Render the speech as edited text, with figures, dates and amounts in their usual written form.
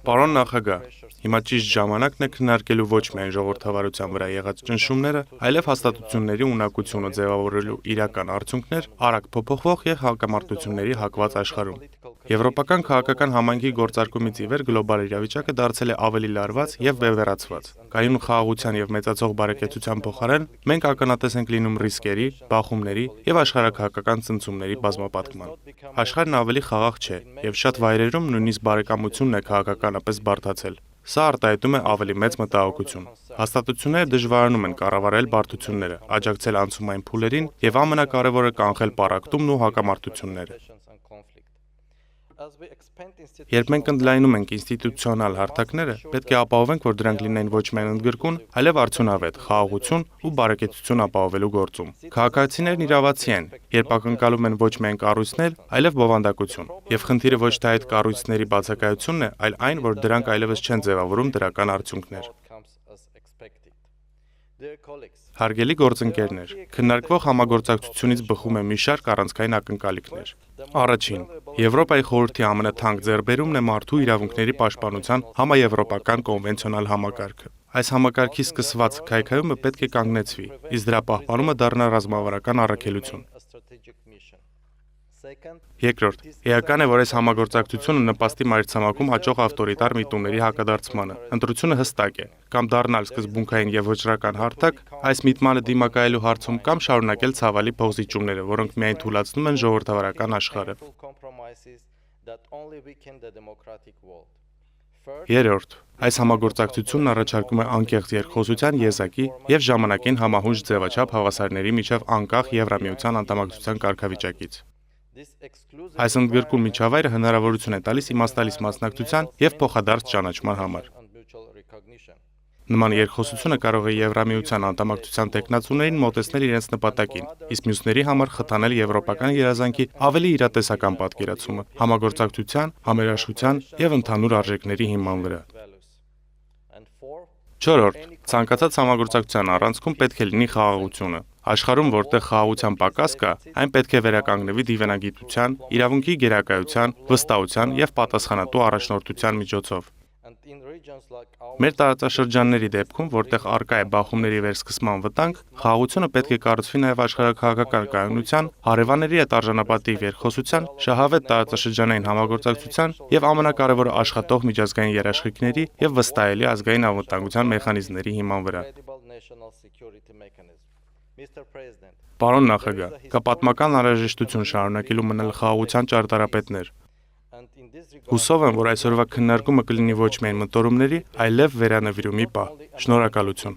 Պարոն նախագահ, հիմա ճիշտ ժամանակն է քննարկելու ոչ միայն ժողովրդավարության վրա եղած ճնշումները, այլև հաստատությունների ունակությունը ձևավորելու իրական արդյունքներ արագ փոփոխվող եւ հակամարտությունների հակված աշխարհում։ Եվրոպական քաղաքական համայնքի գործարկումից ի վեր գլոբալ իրավիճակը դարձել է ավելի լարված եւ վեվերացված։ Կայուն խաղաղության եւ մեծացող բարեկեցության փոխարեն մենք ականատես ենք լինում ռիսկերի, բախումների եւ աշխարհաքաղաքական ցնցումների բազմապատկման։ Աշխարհն ավելի խաղաղ չէ եւ շատ վայրերում նույնիսկ բարեկամությունն է քաղաքականապես բարդացել։ Սա արտահայտում է ավելի մեծ մտահոգություն։ Հաստատությունները դժվարանում են կառավարել բարդությունները, աջակցել անցումային փուլերին եւ ամենակարևորը կանխել պառակտումն ու հակամարտությունները։ Երբ մենք ընդլայնում ենք ինստիտուցիոնալ հարթակները, պետք է ապահովենք, որ դրանք լինեն ոչ միայն ընդգրկուն, այլև արդյունավետ, խաղաղություն ու բարեկեցություն ապահովելու գործում։ Քաղաքացիներն իրավացի են, երբ ակնկալում են ոչ միայն կառույցներ, այլև բովանդակություն։ Եվ խնդիրը ոչ թե այդ կառույցների բացակայությունն է, այլ այն, որ դրանք այլևս չեն ձևավորում դրական արդյունքներ։ Հարգելի գործընկերներ, քննարկվող համագործակցությունից բխում է մի շարք առանցքային ակնկալիքներ։ Առաջին, Եվրոպայի խորհրդի ամենաթանկ ձեռքբերումն է մարդու իրավունքների պաշտպանության համաեվրոպական կոնվենցիոնալ համակարգը։ Այս համակարգի սկսված քայքայումը պետք է կանգնեցվի, իսկ դրա պահպանումը դառնա ռազմավարական առաքելություն։ Երկրորդ, էական է, որ այս համագործակցությունը նպաստի մայրցամաքում հաջող ավտորիտար միտումների հակադարձմանը։ Ընտրությունը հստակ է, կամ դառնալ սկզբունքային եւ վճռական հարթակ այս միտմանը դիմակայելու հարցում կամ շարունակել ցավալի փոխզիջումները, որոնք միայն թուլացնում են ժողովրդավարական աշխարհը։ Երրորդ, այս համագործակցությունն առաջարկում է անկեղծ երկխոսության եզակի եւ ժամանակին համահունչ ձևաչափ հավասարների միջև անկախ Եվրամիության անդամակցության կարգավիճակից։ Այս ընդգրկուն միջավայրը հնարավորություն է տալիս իմաստալից մասնակցության եւ փոխադարձ ճանաչման համար։ Նման երկխոսությունը կարող է Եվրամիության անդամակցության տեխնացուներին մոտեցնել իրենց նպատակին, իսկ մյուսների համար խթանել եվրոպական երազանքի ավելի իրատեսական պատկերացումը, համագործակցության, համերաշխության եւ ընդհանուր արժեքների հիման վրա։ Չորրորդ, ցանկացած համագործակցության առանցքում պետք է լինի խաղաղությունը։ Աշխարհում, որտեղ խաղաղության պակաս կա, այն պետք է վերականգնվի դիվանագիտության, իրավունքի գերակայության, վստահության եւ պատասխանատու առաջնորդության միջոցով։ Մեր տարածաշրջանների դեպքում, որտեղ առկա է բախումների վերսկսման վտանգ, խաղաղությունը պետք է կառուցվի նաև աշխարհաքաղաքական կայունության, հարևանների հետ արժանապատիվ երկխոսության, շահավետ տարածաշրջանային համագործակցության եւ ամենակարևորը աշխատող միջազգային երաշխիքների եւ վստահելի ազգային անվտանգության մեխանիզմների հիման վրա։ Պարոն նախագահ, կա պատմական անհրաժեշտություն շարունակելու մնալ խաղաղության ճարտարապետներ։ Հուսով եմ, որ այսօրվա քննարկումը կլինի ոչ միայն մտորումների, այլև վերանվիրումի պահ։ Շնորհակալություն։